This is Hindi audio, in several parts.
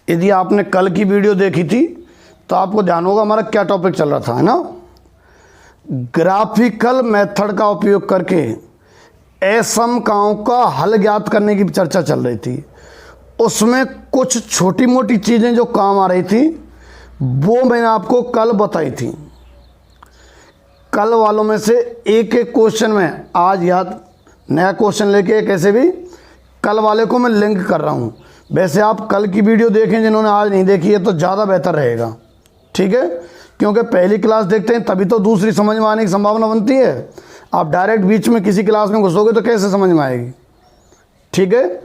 यदि आपने कल की वीडियो देखी थी तो आपको ध्यान होगा हमारा क्या टॉपिक चल रहा था, है ना। ग्राफिकल मेथड का उपयोग करके असमकाओं का हल ज्ञात करने की चर्चा चल रही थी। उसमें कुछ छोटी मोटी चीज़ें जो काम आ रही थी वो मैंने आपको कल बताई थी। कल वालों में से एक एक क्वेश्चन में आज याद नया क्वेश्चन लेके कैसे भी कल वाले को मैं लिंक कर रहा हूँ। वैसे आप कल की वीडियो देखें जिन्होंने आज नहीं देखी है तो ज़्यादा बेहतर रहेगा, ठीक है, क्योंकि पहली क्लास देखते हैं तभी तो दूसरी समझ में आने की संभावना बनती है। आप डायरेक्ट बीच में किसी क्लास में घुसोगे तो कैसे समझ में आएगी, ठीक है।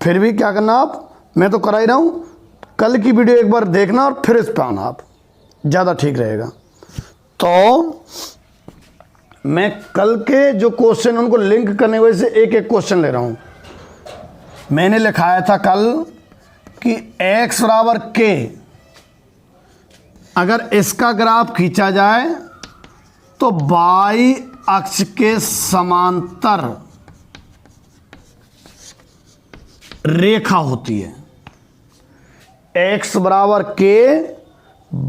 फिर भी क्या करना आप, मैं तो करा ही रहा हूँ, कल की वीडियो एक बार देखना और फिर इस पर आना, आप ज़्यादा ठीक रहेगा। तो मैं कल के जो क्वेश्चन उनको लिंक करने की वजह से एक एक क्वेश्चन ले रहा हूँ। मैंने लिखाया था कल कि x बराबर k, अगर इसका ग्राफ खींचा जाए तो y अक्ष के समांतर रेखा होती है। x बराबर k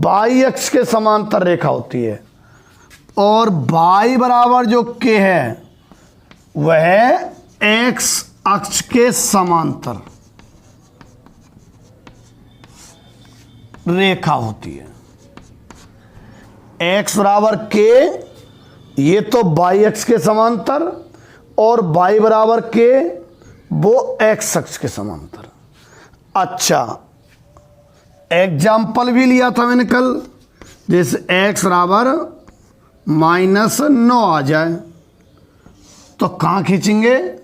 y अक्ष के समांतर रेखा होती है और y बराबर जो k है वह x अक्ष के समांतर रेखा होती है। x बराबर k ये तो y अक्ष के समांतर और y बराबर k वो x अक्ष के समांतर। अच्छा, एग्जाम्पल भी लिया था मैंने कल, जैसे x बराबर -9 आ जाए तो कहाँ खींचेंगे,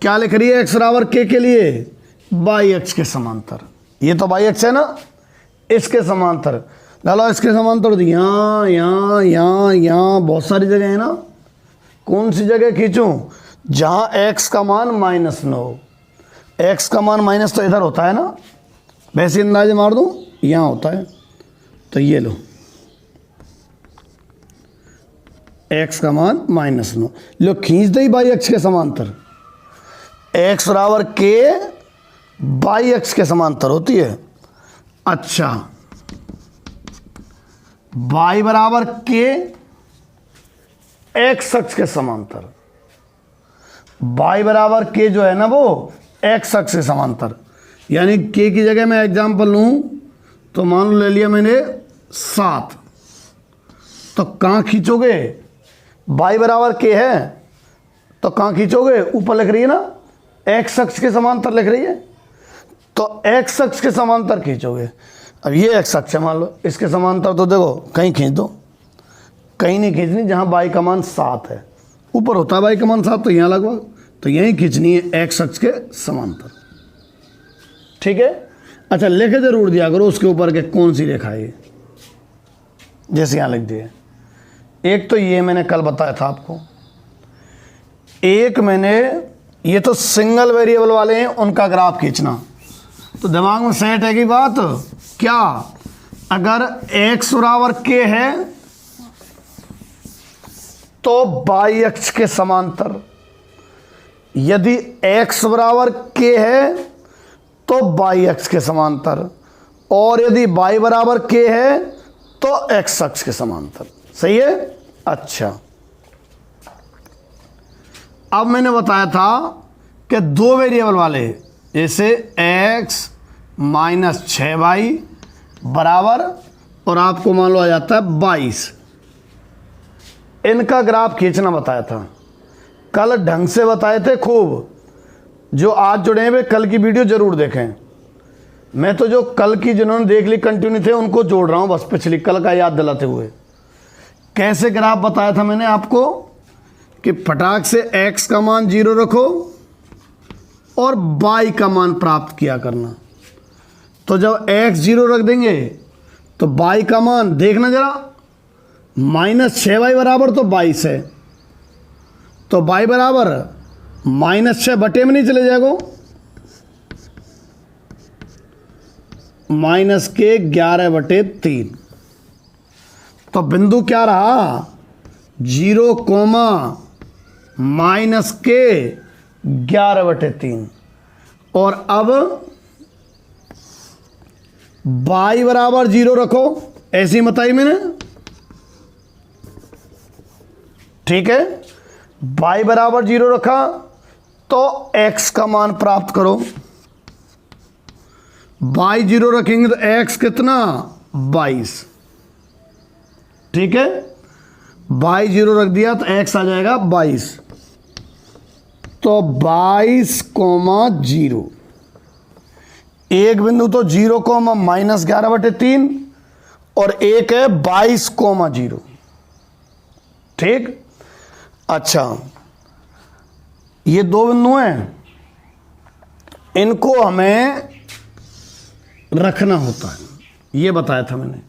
क्या लिख रही है x बराबर k के लिए, y अक्ष के समांतर। ये तो y अक्ष है ना, इसके समांतर डालो, इसके समांतर तो यहाँ यहाँ यहाँ यहाँ बहुत सारी जगह है ना। कौन सी जगह खींचूं, जहाँ x का मान -9, x का मान माइनस तो इधर होता है ना, वैसे अंदाजे मार दूं यहाँ होता है। तो ये लो x का मान -9, लो खींच दे y अक्ष के समांतर। x बराबर k y अक्ष के समांतर होती है। अच्छा, y बराबर k x अक्ष के समांतर, y बराबर k जो है ना वो x अक्ष के समांतर, यानी k की जगह मैं एग्जाम्पल लूं तो मान लो ले लिया मैंने 7, तो कहाँ खींचोगे, y बराबर k है तो कहाँ खींचोगे, ऊपर लिख रही है ना x अक्ष के समांतर लिख रही है, तो x अक्ष के समांतर खींचोगे। अब ये x अक्ष है मान लो, इसके समांतर तो देखो कहीं खींच दो, कहीं नहीं खींचनी, जहाँ y का मान 7 है, ऊपर होता है y का मान 7 तो यहाँ लगभग, तो यहीं खींचनी है x अक्ष के समांतर, ठीक है। अच्छा, लेके जरूर दिया करो उसके ऊपर के कौन सी रेखा है, जैसे यहाँ लिख दिए। एक तो ये मैंने कल बताया था आपको, एक मैंने ये तो सिंगल वेरिएबल वाले हैं उनका ग्राफ खींचना, तो दिमाग में सेट है कि बात क्या, अगर x बराबर k है तो y अक्ष के समांतर, यदि x बराबर k है तो y अक्ष के समांतर, और यदि y बराबर k है तो x अक्ष के समांतर। सही है। अच्छा, अब मैंने बताया था कि दो वेरिएबल वाले, जैसे x -6y बराबर और आपको मान लो आ जाता है 22, इनका ग्राफ खींचना बताया था कल, ढंग से बताए थे खूब। जो आज जुड़े हुए कल की वीडियो जरूर देखें, मैं तो जो कल की जिन्होंने देख ली कंटिन्यू थे उनको जोड़ रहा हूँ बस, पिछली कल का याद दिलाते हुए। कैसे ग्राफ बताया था मैंने आपको कि फटाक से x का मान 0 रखो और y का मान प्राप्त किया करना। तो जब x 0 रख देंगे तो y का मान देखना जरा, -6y बराबर तो 22 है, तो y बराबर -6 बटे में नहीं चले जाएगा, -11/3, तो बिंदु क्या रहा, 0, -11/3। और अब y बराबर 0 रखो, ऐसी बताई मैंने, ठीक है। y बराबर 0 रखा तो x का मान प्राप्त करो। y 0 रखेंगे तो x कितना 22, ठीक है। y 0 रख दिया तो x आ जाएगा 22, तो 22,0 एक बिंदु तो 0, -11/3 और एक है 22,0, ठीक। अच्छा, ये दो बिंदु हैं, इनको हमें रखना होता है, ये बताया था मैंने।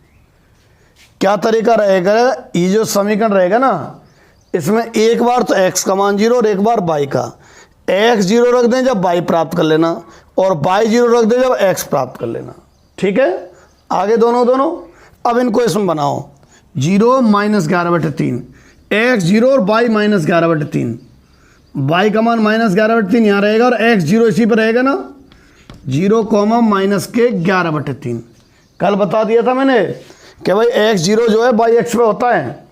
क्या तरीका रहेगा, ये जो समीकरण रहेगा ना, इसमें एक बार तो x का मान 0 और एक बार y का। x 0 रख दें जब y प्राप्त कर लेना, और y 0 रख दें जब x प्राप्त कर लेना, ठीक है। आगे दोनों अब इनको इसमें बनाओ, 0 -11/3, x 0 और y -11/3, y का मान -11/3 यहाँ रहेगा और x 0 इसी पर रहेगा ना, 0, -11/3। कल बता दिया था मैंने कि भाई x 0 जो है y x पे होता है।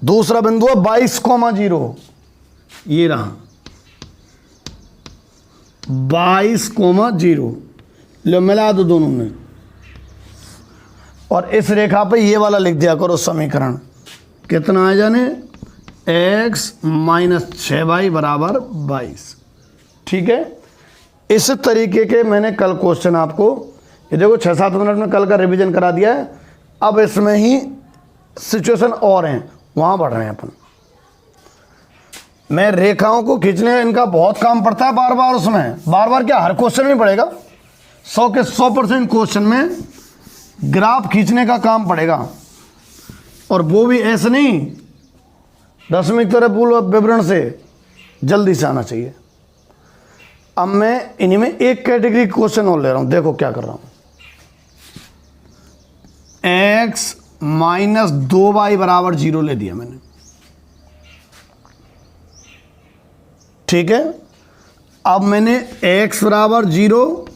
दूसरा बिंदु है 22,0, ये रहा 22,0, लो मिला दो दोनों में, और इस रेखा पे ये वाला लिख दिया करो समीकरण, कितना है जाने, x - 6y बराबर 22, ठीक है। इस तरीके के मैंने कल क्वेश्चन आपको, ये देखो 6-7 मिनट में कल का रिवीजन करा दिया है। अब इसमें ही सिचुएशन और हैं, वहाँ बढ़ रहे हैं अपन। मैं रेखाओं को खींचने, इनका बहुत काम पड़ता है बार बार, उसमें बार बार क्या, हर क्वेश्चन में पड़ेगा, 100 के 100% क्वेश्चन में ग्राफ खींचने का काम पड़ेगा, और वो भी ऐसे नहीं 10वीं तरह पूर्ण विवरण से, जल्दी से आना चाहिए। अब मैं इन्हीं में एक कैटेगरी क्वेश्चन और ले रहा हूं, देखो क्या कर रहा हूं। x - 2y बराबर 0 ले दिया मैंने, ठीक है। अब मैंने x बराबर 0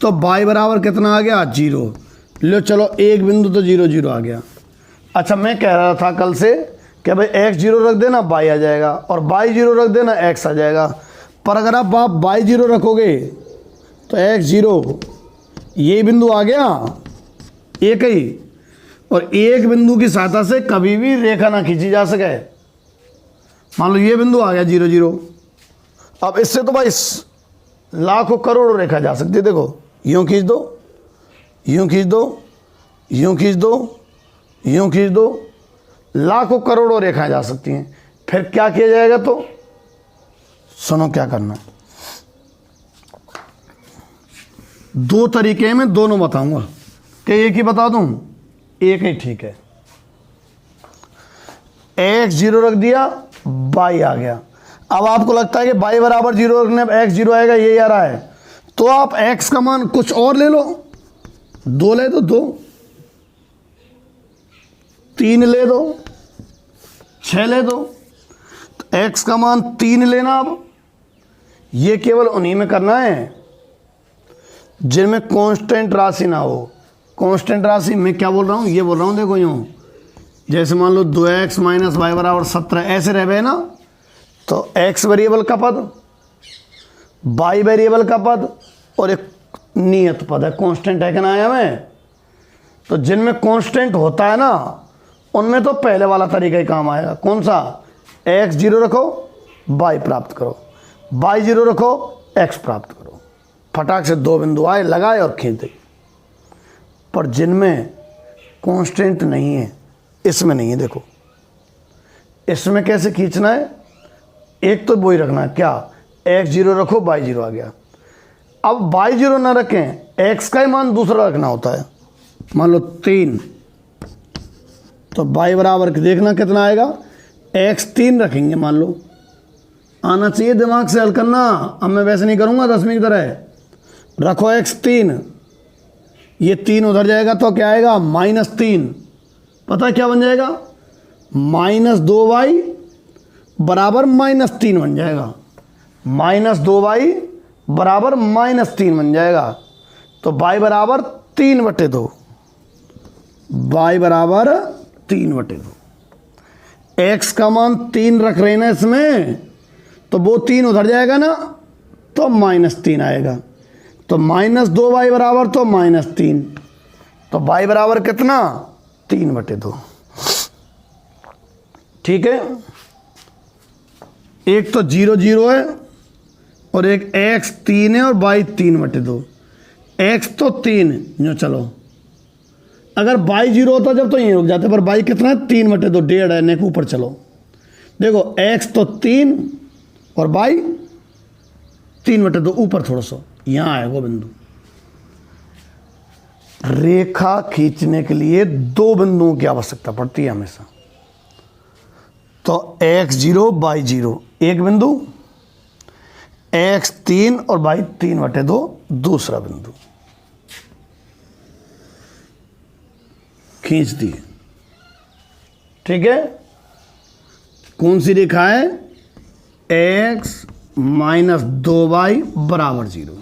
तो y बराबर कितना आ गया 0, लो चलो एक बिंदु तो 0 0 आ गया। अच्छा, मैं कह रहा था कल से कि भाई x 0 रख देना y आ जाएगा, और y 0 रख देना x आ जाएगा। पर अगर आप y 0 रखोगे तो x 0, ये बिंदु आ गया एक ही, और एक बिंदु की सहायता से कभी भी रेखा ना खींची जा सके। मान लो ये बिंदु आ गया 0 0, अब इससे तो भाई लाखों करोड़ों रेखा जा सकती है। देखो, यूं खींच दो, यूं खींच दो, यूं खींच दो, यूं खींच दो, लाखों करोड़ों रेखाएं जा सकती हैं। फिर क्या किया जाएगा, तो सुनो क्या करना है। दो तरीके में दोनों बताऊंगा, कि एक ही बता दूं, एक ही ठीक है। x 0 रख दिया, y आ गया। अब आपको लगता है कि y बराबर 0 रखने पर x 0 आएगा, ये आ रहा है, तो आप x का मान कुछ और ले लो, 2 ले दो, 2, 3 ले दो, 6 ले दो, तो x का मान 3 लेना। अब ये केवल उन्हीं में करना है जिनमें कांस्टेंट राशि ना हो। कांस्टेंट राशि मैं क्या बोल रहा हूँ, ये बोल रहा हूँ, देखो यूँ, जैसे मान लो 2x - y बराबर 17, ऐसे रह गए ना, तो x वेरिएबल का पद, y वेरिएबल का पद, और एक नियत पद है, कांस्टेंट है कि ना आया में। तो जिनमें कांस्टेंट होता है ना, उनमें तो पहले वाला तरीका ही काम आएगा। कौन सा, x 0 रखो y प्राप्त करो, y 0 रखो x प्राप्त करो, फटाक से दो बिंदु आए, लगाए और खींच दे। पर जिनमें कांस्टेंट नहीं है, इसमें नहीं है। देखो इसमें कैसे खींचना है, एक तो वही रखना है, क्या, x 0 रखो y 0 आ गया। अब y 0 ना रखें, x का ही मान दूसरा रखना होता है। मान लो 3, तो y बराबर देखना कितना आएगा, x 3 रखेंगे, मान लो, आना चाहिए दिमाग से हल करना। अब मैं वैसे नहीं करूँगा 10वीं की तरह, रखो x 3, ये 3 उधर जाएगा तो क्या आएगा, -3, पता क्या बन जाएगा, -2y बराबर -3 बन जाएगा, -2y बराबर -3 बन जाएगा। तो y बराबर 3/2, y बराबर 3/2। x का मान 3 रख रहे हैं ना इसमें, तो वो 3 उधर जाएगा ना, तो -3 आएगा। तो -2y बराबर तो -3, तो y बराबर कितना? 3/2। ठीक है, एक तो 0 0 है और एक x 3 है और y 3/2। x तो 3 जो, चलो अगर y 0 होता जब तो यहीं रुक जाते, पर y कितना है? 3/2, डेढ़ है, नेक ऊपर चलो। देखो x तो 3 और y 3/2, ऊपर थोड़ा सा यहाँ है वो बिंदु। रेखा खींचने के लिए 2 बिंदुओं की आवश्यकता पड़ती है हमेशा। तो x0 y0 एक बिंदु, x3 और y 3/2 दूसरा बिंदु। खींच दिए। ठीक है, कौन सी रेखा है? x - 2y बराबर 0।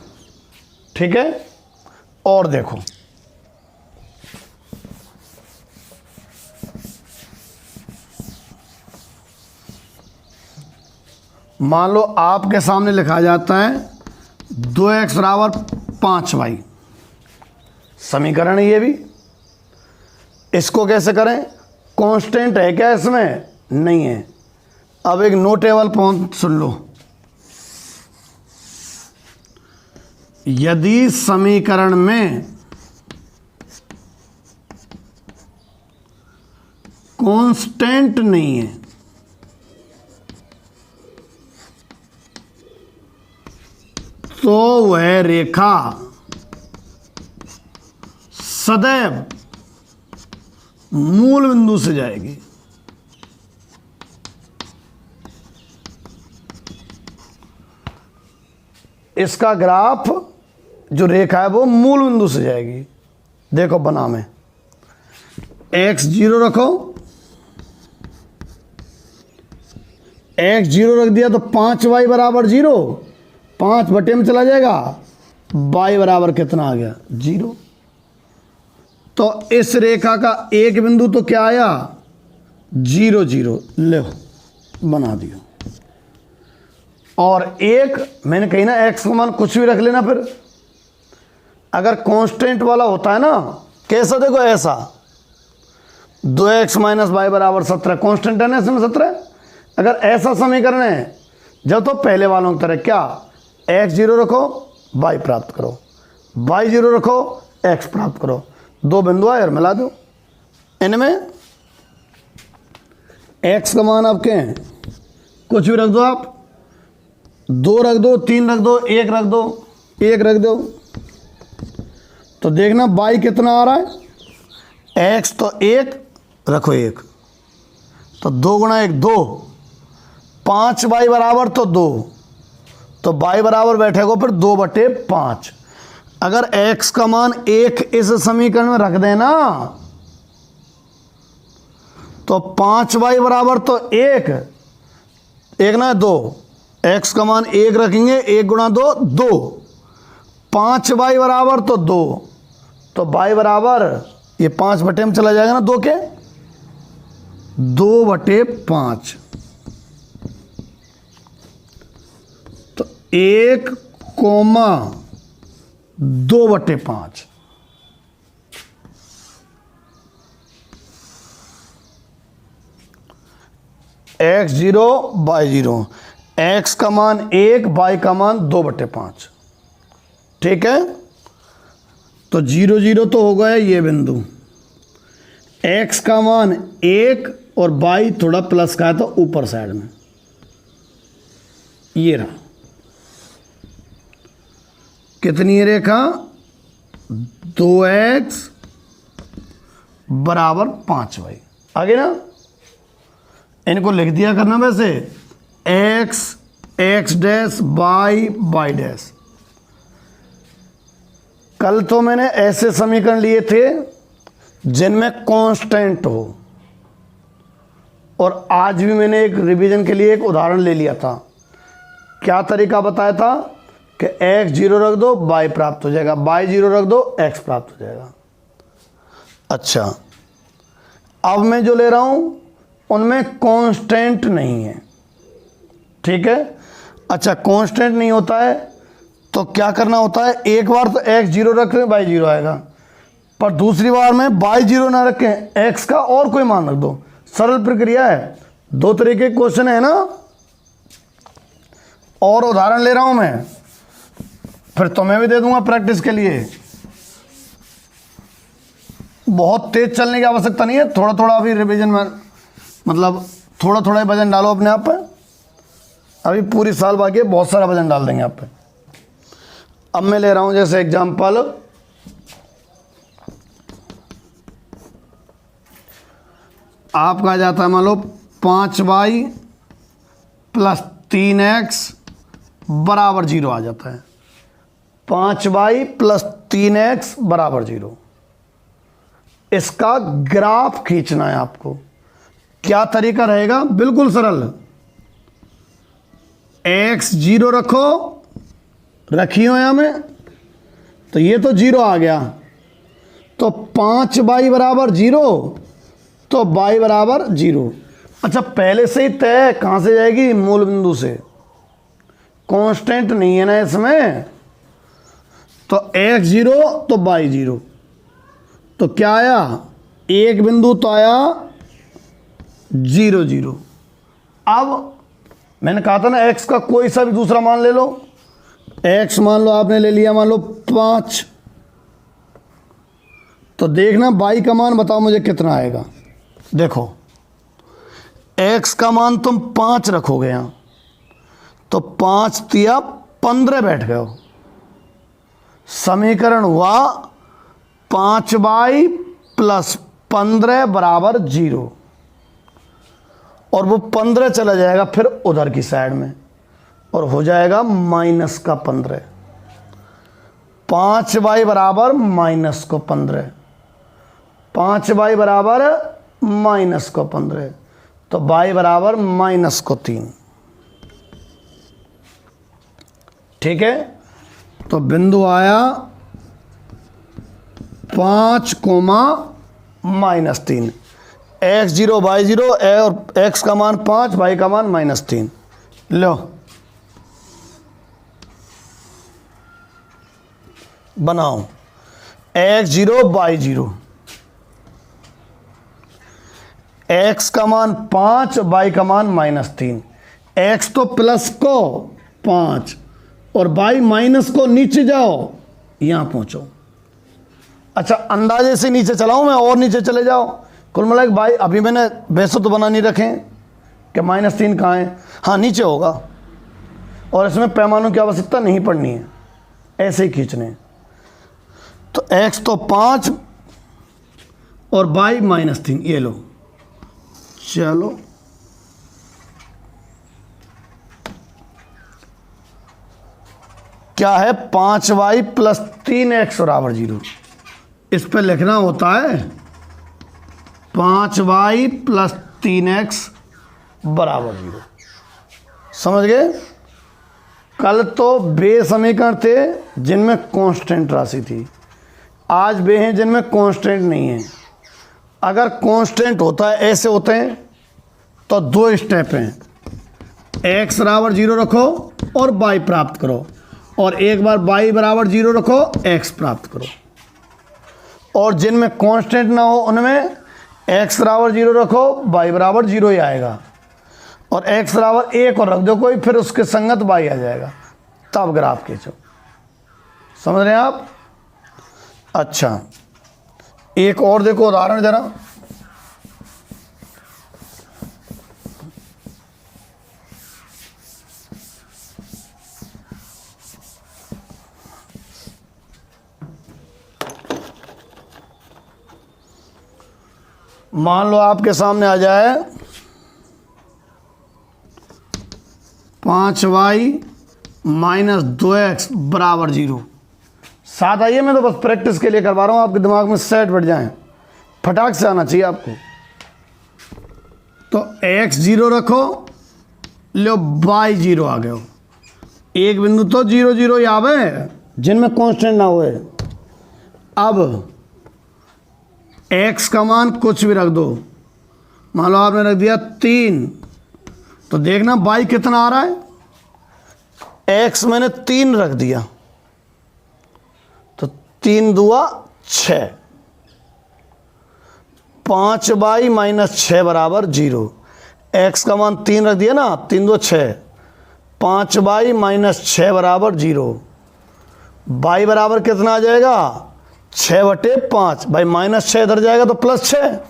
ठीक है, और देखो मान लो आपके सामने लिखा जाता है 2x बराबर 5y, समीकरण है ये भी। इसको कैसे करें? कांस्टेंट है क्या इसमें? नहीं है। अब एक नोटेबल पॉइंट सुन लो, यदि समीकरण में कांस्टेंट नहीं है तो वह रेखा सदैव मूल बिंदु से जाएगी। इसका ग्राफ जो रेखा है वो मूल बिंदु से जाएगी। देखो बना में x0 रखो, x0 रख दिया तो 5y बराबर 0, 5 बटे में चला जाएगा, y बराबर कितना आ गया? 0। तो इस रेखा का एक बिंदु तो क्या आया? 0 0, ले बना दियो। और एक मैंने कही ना x का मान कुछ भी रख लेना। फिर अगर कांस्टेंट वाला होता है ना, कैसा? देखो ऐसा 2x - y बराबर 17, कांस्टेंट है ना इसमें 17। अगर ऐसा समीकरण है जब, तो पहले वालों की तरह क्या? x0 रखो y प्राप्त करो, y0 रखो x प्राप्त करो, 2 बिंदु आए और मिला दो। इनमें x का मान आपके हैं, कुछ भी रख दो आप, 2 रख दो, 3 रख दो, 1 रख दो, 1 रख दो। तो देखना y कितना आ रहा है? x तो 1 रखो, 1 तो 2 गुणा 1 2, 5y बराबर तो 2, तो y बराबर बैठेगा फिर 2/5। अगर x का मान 1 इस समीकरण में रख देना तो 5y बराबर तो 1, 1 ना 2, x का मान 1 रखेंगे, 1 गुणा 2 2, 5y बराबर तो 2, तो y बराबर ये 5 बटे में चला जाएगा ना, 2 के 2/5। तो 1, 2/5। x0 y0, x का मान 1, y का मान 2/5। ठीक है, तो 0 0 तो हो गया ये बिंदु। x का मान 1 और y थोड़ा प्लस का है तो ऊपर साइड में ये रहा। कितनी है रेखा? 2x बराबर 5y। आगे ना इनको लिख दिया करना वैसे, x x dash y dash. कल तो मैंने ऐसे समीकरण लिए थे जिनमें कांस्टेंट हो, और आज भी मैंने एक रिवीजन के लिए एक उदाहरण ले लिया था। क्या तरीका बताया था कि x जीरो रख दो y प्राप्त हो जाएगा, y जीरो रख दो x प्राप्त हो जाएगा। अच्छा, अब मैं जो ले रहा हूँ उनमें कांस्टेंट नहीं है, ठीक है। अच्छा, कांस्टेंट नहीं होता है तो क्या करना होता है, एक बार तो x जीरो रखें y जीरो आएगा, पर दूसरी बार में y जीरो ना रखें, x का और कोई मान रख दो। सरल प्रक्रिया है, दो तरीके के क्वेश्चन है ना। और उदाहरण ले रहा हूं मैं, फिर तुम्हें भी दे दूंगा प्रैक्टिस के लिए। बहुत तेज चलने की आवश्यकता नहीं है, थोड़ा थोड़ा अभी रिवीजन में, मतलब थोड़ा थोड़ा ही वजन डालो अपने आप पे। अभी पूरी साल बाकी है, बहुत सारा वजन डाल देंगे आप पे। अब मैं ले रहा हूं जैसे एग्जांपल, आपका आ जाता है मान लो 5y प्लस 3x बराबर 0 आ जाता है। 5y प्लस 3x बराबर 0। इसका ग्राफ खींचना है आपको। क्या तरीका रहेगा, बिल्कुल सरल। x 0 रखो, रखी हो यहां में, तो ये तो 0 आ गया, तो 5y बराबर 0, तो y बराबर 0। अच्छा, पहले से ही तय कहां से जाएगी, मूल बिंदु से। कांस्टेंट नहीं है ना इसमें, तो x 0 तो y 0, तो क्या आया, एक बिंदु तो आया 0 0। अब मैंने कहा था ना x का कोई सा भी दूसरा मान ले लो। x मान लो आपने ले लिया, मान लो 5, तो देखना y का मान बताओ मुझे कितना आएगा। देखो, x का मान तुम 5 रखोगे यहां, तो 5 तिया 15 बैठ गए हो। समीकरण हुआ 5y प्लस 15 बराबर 0, और वो 15 चला जाएगा फिर उधर की साइड में, और हो जाएगा माइनस का 15। 5y बराबर माइनस को 15, 5y बराबर माइनस को 15, तो y बराबर माइनस को 3। ठीक है, तो बिंदु आया 5 कोमा माइनस 3, x 0 y 0, और x का मान 5, y का मान माइनस 3। लो बनाओ, x 0 y 0, x का मान 5, y का मान माइनस 3। x तो प्लस को 5 और y माइनस को नीचे जाओ, यहां पहुंचो। अच्छा, अंदाजे से नीचे चलाऊं मैं, और नीचे चले जाओ। कुल मिला के भाई अभी मैंने वैसे तो बना नहीं रखे कि माइनस 3 कहाँ है, हाँ नीचे होगा, और इसमें पैमानों की आवश्यकता नहीं पड़नी है, ऐसे ही खींचने। तो x तो 5 और y माइनस 3, ये लो। चलो क्या है, 5y प्लस 3x बराबर 0। इस पे लिखना होता है 5y प्लस 3x बराबर 0। समझ गए। कल तो वे समीकरण थे जिनमें कांस्टेंट राशि थी, आज वे हैं जिनमें कांस्टेंट नहीं है। अगर कांस्टेंट होता है, ऐसे होते हैं, तो दो स्टेप हैं, x बराबर 0 रखो और y प्राप्त करो, और एक बार y बराबर 0 रखो, x प्राप्त करो। और जिनमें कांस्टेंट ना हो उनमें x बराबर 0 रखो, y बराबर 0 ही आएगा, और x बराबर 1 और रख दो कोई, फिर उसके संगत y आ जाएगा, तब ग्राफ खींचो। समझ रहे हैं आप। अच्छा, एक और देखो उदाहरण जरा। मान लो आपके सामने आ जाए 5y माइनस 2x बराबर 0। साथ आइए, मैं तो बस प्रैक्टिस के लिए करवा रहा हूँ, आपके दिमाग में सेट बैठ जाए, फटाक से आना चाहिए आपको। तो x 0 रखो, लो y 0 आ गए हो, एक बिंदु तो 0 0 ही आवे जिनमें कांस्टेंट ना होए। अब x का मान कुछ भी रख दो, मान लो आपने रख दिया 3, तो देखना y कितना आ रहा है। x मैंने 3 रख दिया तो 3 दूआ 6, 5y माइनस 6 बराबर 0। x का मान 3 रख दिया ना, 3 2 6, 5y माइनस 6 बराबर 0। y बराबर कितना आ जाएगा 6/5। भाई -6 इधर जाएगा तो +6,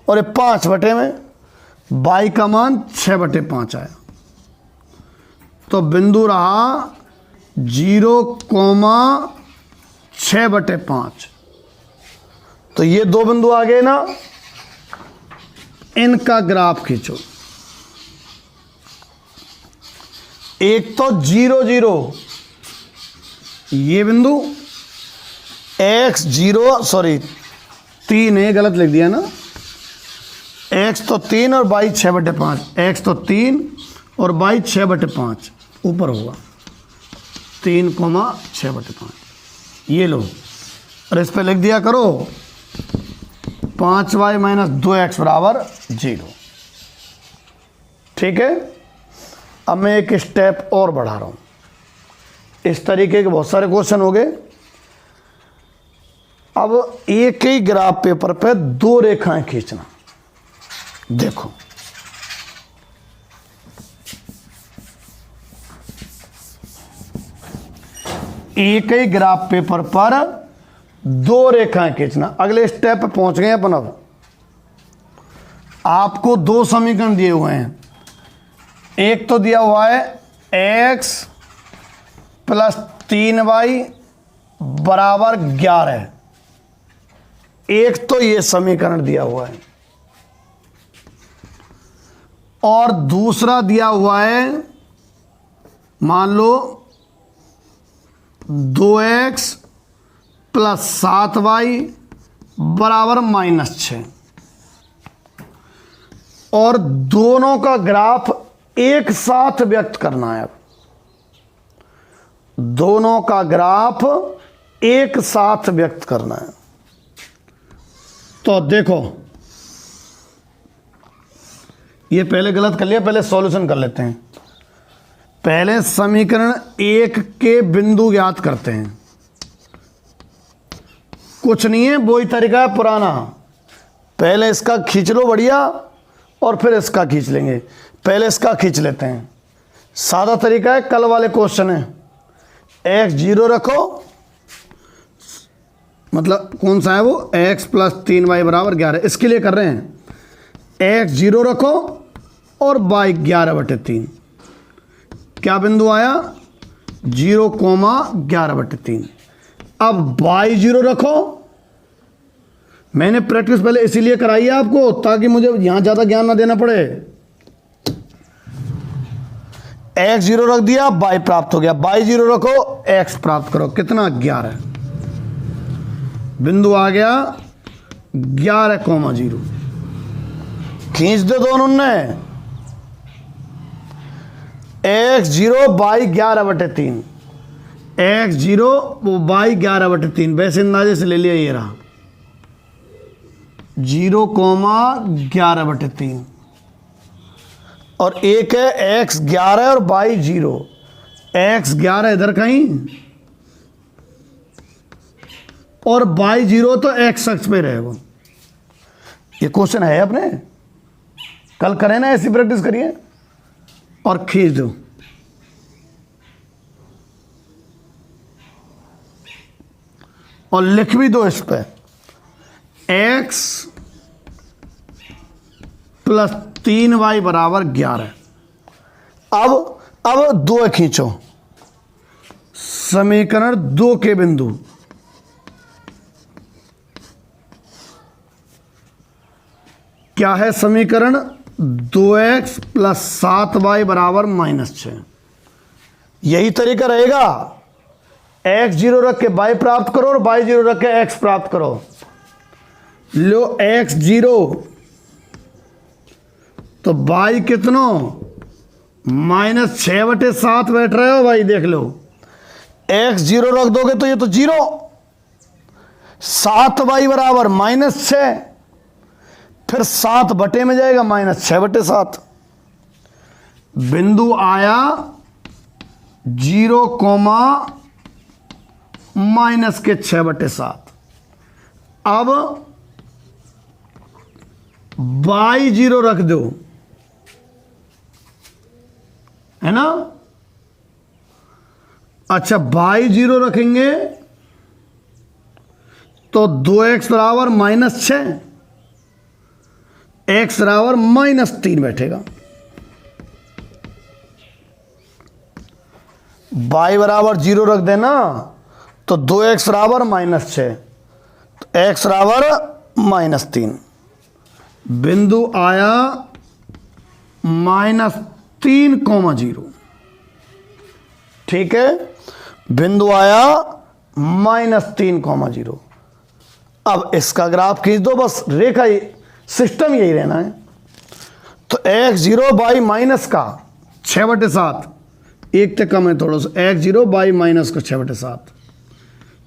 और ये 5 बटे में y का मान 6/5 आया। तो बिंदु रहा 0,6/5। तो ये दो बिंदु आ गए ना, इनका ग्राफ खींचो। एक तो 0 0, ये बिंदु x 0 सॉरी 3 है, गलत लिख दिया ना, x तो 3 और y 6/5, x तो 3 और y 6/5 ऊपर होगा 3,6/5। ये लो और इस पे लिख दिया करो 5y माइनस 2x बराबर 0। ठीक है, अब मैं एक स्टेप और बढ़ा रहा हूं। इस तरीके के बहुत सारे क्वेश्चन हो गए। अब एक ही ग्राफ पेपर पे 2 रेखाएं खींचना। देखो एक ही ग्राफ पेपर पर 2 रेखाएं खींचना। अगले स्टेप पे पहुंच गए अपन। अब आपको 2 समीकरण दिए हुए हैं। एक तो दिया हुआ है x + 3y बराबर 11। एक तो ये समीकरण दिया हुआ है, और दूसरा दिया हुआ है, मान लो 2x + 7y बराबर -6। और दोनों का ग्राफ एक साथ व्यक्त करना है। अब दोनों का ग्राफ एक साथ व्यक्त करना है। तो देखो, ये पहले गलत कर लिया, पहले सॉल्यूशन कर लेते हैं। पहले समीकरण 1 के बिंदु ज्ञात करते हैं। कुछ नहीं है, वही तरीका है पुराना। पहले इसका खींच लो बढ़िया, और फिर इसका खींच लेंगे। पहले इसका खींच लेते हैं। सादा तरीका है, कल वाले क्वेश्चन है। x 0 रखो, मतलब कौन सा है वो, x + 3y बराबर 11। इसके लिए कर रहे हैं। x 0 रखो और y 11/3। क्या बिंदु आया 0,11/3। अब y 0 रखो। मैंने प्रैक्टिस पहले इसीलिए कराई है आपको, ताकि मुझे यहां ज्यादा ज्ञान ना देना पड़े। x 0 रख दिया, y प्राप्त हो गया। y 0 रखो, x प्राप्त करो। कितना 11। बिंदु आ गया 11,0। खींच दो दोनों ने। x 0 y 11/3, x 0 y 11/3। वैसे अंदाजे से ले लिया, ये रहा 0,11/3। और एक है x 11 और y 0। x 11 इधर कहीं, और y 0 तो x अक्ष पे रहेगा। ये क्वेश्चन है अपने, कल करें ना, ऐसी प्रैक्टिस करिए और खींच दो। और लिख भी दो इस पे, x + 3y बराबर 11। अब 2 खींचो। समीकरण 2 के बिंदु। क्या है समीकरण? 2x + 7y बराबर -6। यही तरीका रहेगा। x 0 रख के y प्राप्त करो और y 0 रख के x प्राप्त करो। लो x 0 तो y कितनो -6/7 बैठ रहे हो भाई, देख लो। x 0 रख दोगे तो ये तो 0, 7y बराबर -6, फिर 7 बटे में जाएगा -6/7। बिंदु आया 0, -6/7। अब y 0 रख दो, है ना। अच्छा, y 0 रखेंगे तो 2x बराबर -6, x बराबर -3 बैठेगा। y बराबर 0 रख देना तो 2x बराबर -6, तो x बराबर -3। बिंदु आया -3,0। ठीक है, बिंदु आया -3,0। अब इसका ग्राफ खींच दो, बस रेखा सिस्टम यही रहना है। तो x 0 बाई माइनस का 6/7, एक तक कम है थोड़ा सा, x 0 बाई माइनस का 6/7,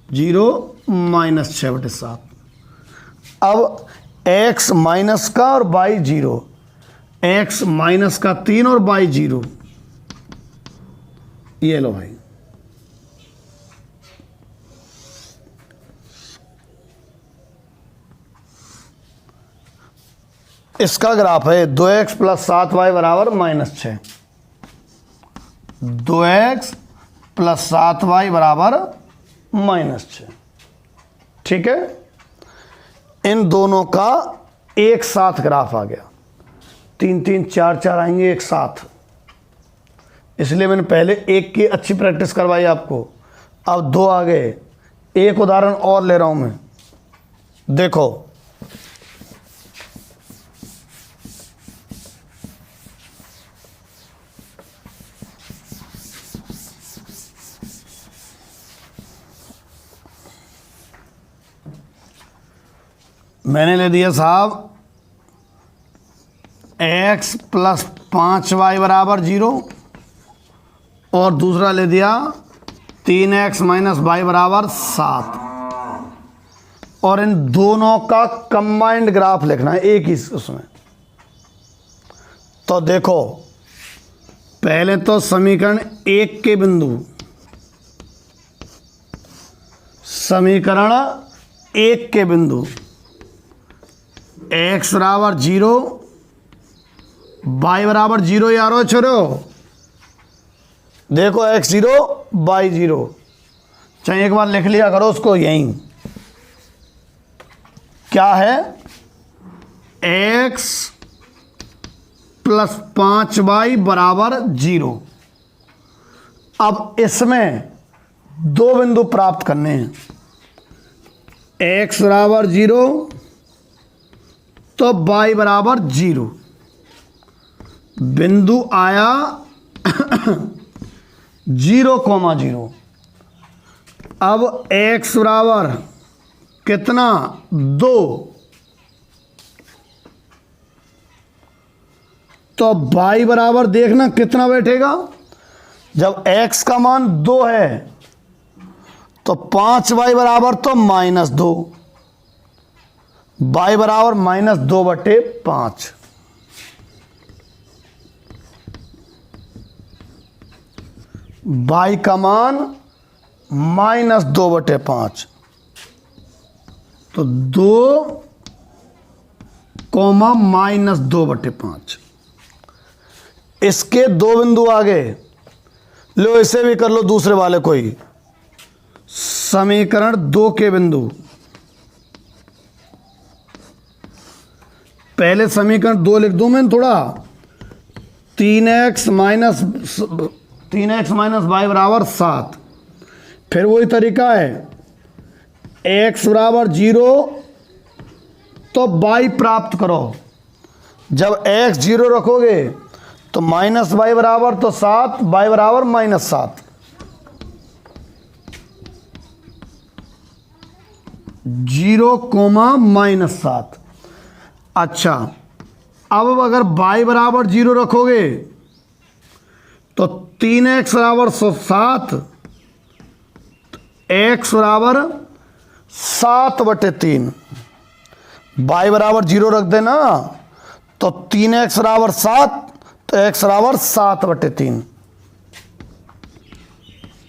0 -6/7। अब x माइनस का और बाई 0, x माइनस का 3 और बाई 0, ये लो भाई। इसका ग्राफ है 2x + 7y बराबर -6, 2x + 7y बराबर -6। ठीक है, इन दोनों का एक साथ ग्राफ आ गया, 3 3 4 4 आएंगे एक साथ, इसलिए मैंने पहले एक की अच्छी प्रैक्टिस करवाई आपको। अब 2 आ गए। एक उदाहरण और ले रहा हूं मैं, देखो। मैंने ले दिया साहब x + 5y बराबर 0, और दूसरा ले दिया 3x - y बराबर 7, और इन दोनों का कंबाइंड ग्राफ लिखना है एक ही उसमें। तो देखो, पहले तो समीकरण 1 के बिंदु, समीकरण 1 के बिंदु x बराबर 0, y बराबर 0 यारो छोरो। देखो x 0 y 0, चाहे एक बार लिख लिया करो उसको, यहीं क्या है, x + 5y बराबर 0। अब इसमें 2 बिंदु प्राप्त करने हैं, x बराबर 0 तो y बराबर 0। बिंदु आया 0,0। अब x बराबर कितना, 2, तो y बराबर देखना कितना बैठेगा। जब x का मान 2 है तो 5y बराबर तो -2, y बराबर -2/5। y का मान -2/5, तो 2, -2/5। इसके 2 बिंदु आ गए। लो इसे भी कर लो, दूसरे वाले कोई, समीकरण 2 के बिंदु। पहले समीकरण 2 लिख दूं मैं थोड़ा, 3x - y बराबर 7। फिर वही तरीका है, x बराबर 0 तो y प्राप्त करो। जब x 0 रखोगे तो -y बराबर तो 7, y बराबर -7। 0, -7। अच्छा, अब अगर y बराबर 0 रखोगे तो 3x बराबर 7, x बराबर 7/3, y बराबर 0 रख देना, तो 3x बराबर 7, तो x बराबर 7/3।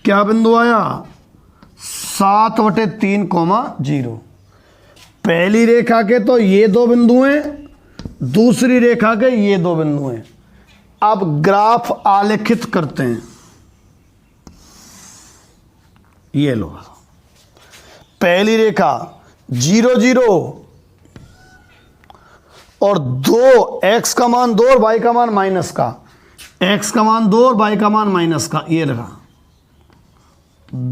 क्या बिंदु आया? 7/3, 0। पहली रेखा के तो ये दो बिंदु हैं, दूसरी रेखा के ये दो बिंदु हैं। अब ग्राफ आलेखित करते हैं। ये लो, पहली रेखा 0 0 और 2, x का मान 2 और y का मान माइनस का, x का मान 2 और y का मान माइनस का, ये रहा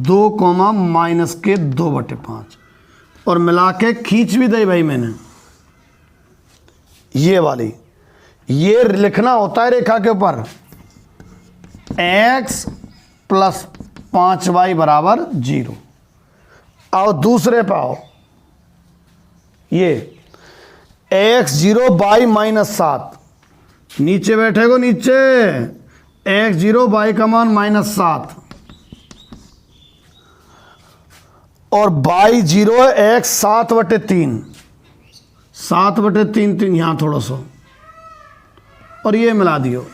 2, माइनस के 2/5 और मिला के खींच भी दी भाई मैंने। ये वाली, ये लिखना होता है रेखा के ऊपर x + 5y = 0। आओ दूसरे पे आओ, ये x 0 y -7, नीचे बैठे को नीचे, x 0 y का मान -7 और y 0 है x 7/3, 7/3 यहां थोड़ा सा और ये मिला दियो।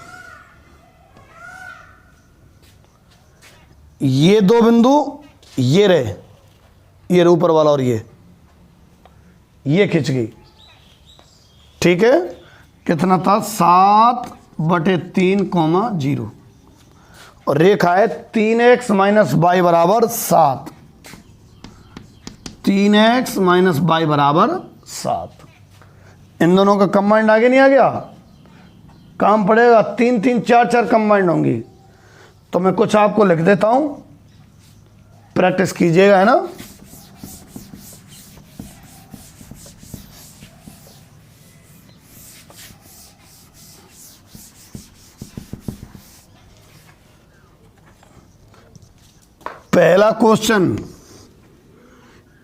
ये दो बिंदु ये रहे, ये ऊपर वाला और ये खिंच गई। ठीक है, कितना था? 7/3, 0 और रेखा है 3x - y = 7, 3x - y = 7। इन दोनों का कंबाइंड आगे नहीं आ गया? काम पड़ेगा, 3 3 4 4 कंबाइंड होंगी। तो मैं कुछ आपको लिख देता हूं, प्रैक्टिस कीजिएगा, है ना। पहला क्वेश्चन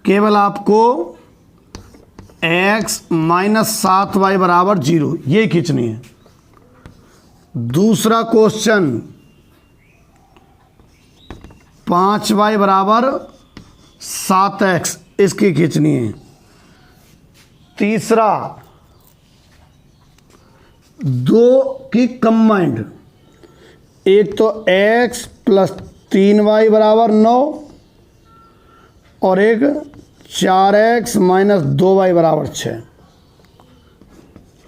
केवल आपको x - 7y = 0 ये खींचनी है। दूसरा क्वेश्चन 5y = 7x इसकी खींचनी है। तीसरा 2 की कंबाइंड, एक तो x + 3y = 9 और एक 4x - 2y = 6।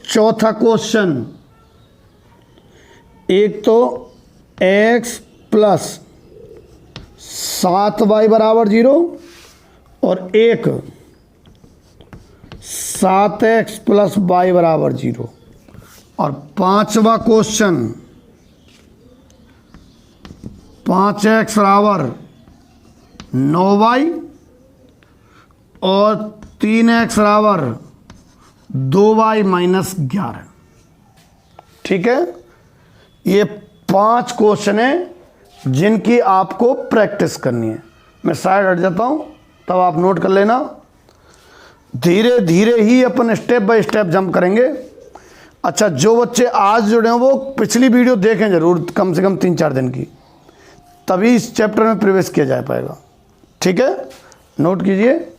चौथा क्वेश्चन, एक तो x + 7y = 0 और एक 7x + y = 0। और पांचवा क्वेश्चन 5x = 9y और 3x = 2y - 11। ठीक है, ये 5 क्वेश्चन हैं जिनकी आपको प्रैक्टिस करनी है। मैं साइड हट जाता हूं, तब आप नोट कर लेना। धीरे धीरे ही अपन स्टेप बाय स्टेप जंप करेंगे। अच्छा, जो बच्चे आज जुड़े हैं वो पिछली वीडियो देखें जरूर, कम से कम 3-4 दिन की, तभी इस चैप्टर में प्रवेश किया जा पाएगा। ठीक है, नोट कीजिए।